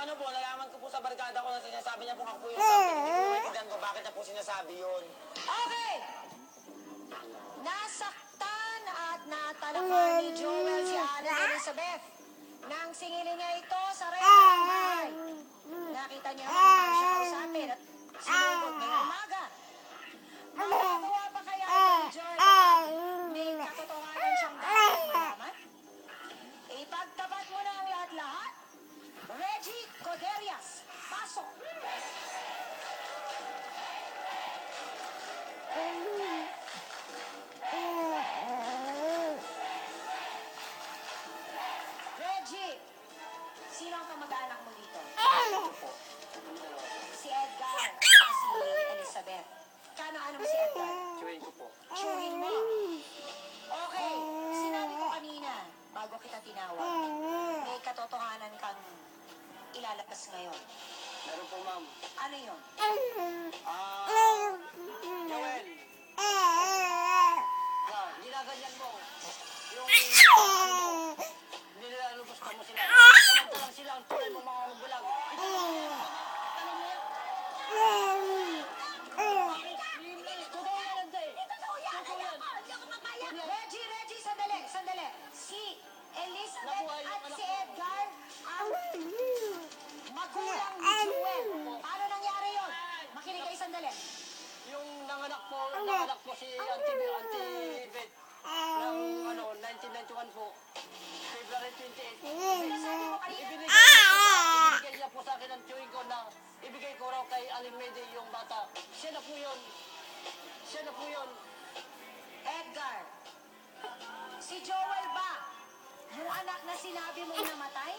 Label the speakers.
Speaker 1: ano po, nalaman ko po sa barkada ko na sinasabi niya po ako po yung sabi. Hindi ko maintindihan ko bakit niya po sinasabi yun.
Speaker 2: Okay! Nasaktan at natalakan ni Joel si Aling Elizabeth. Nang singilin niya ito sa reyna ng bahay. Nakita niya paano siya kausapin at sinugod ngayong umaga. Magagawa pa kaya ito ni Joel kapag may katotohanan siyang dapat malaman? Ipagtapat mo na ang lahat-lahat. Reggie Coderias, pasok! Reggie, sino ang kamag-anak mo dito? Si Edgar at saka si Elizabeth. Kano-ano mo si Edgar?
Speaker 1: Chewin ko po.
Speaker 2: Chewin mo. Okay, sinabi ko kanina, bago kita tinawag, may katotohanan kang ilalabas ngayon.
Speaker 1: Meron po, ma'am.
Speaker 2: Ano yun?
Speaker 1: Joel. Ginaganyan mo. Yung nilalubos ka mo sila. Samantalang sila ang tulad mo mga magulang. Tanong mo yan? Totoo yan, Anday. Totoo yan.
Speaker 2: Reggie, sandali. Si Elizabeth at si Edgar ang magulang ni Joel. Paano nangyari yun? Makinig kayo sandali.
Speaker 1: Yung nanganak po si Auntie Beth. Ng 1991 po. February 28.
Speaker 2: Sinasabi ko kanina,
Speaker 1: Ibigay niya po sa akin ang chewing ko na ibigay ko raw kay Aling Mede yung bata. Siya na po yun.
Speaker 2: Edgar, si Joel ba? Yung anak na sinabi mong namatay?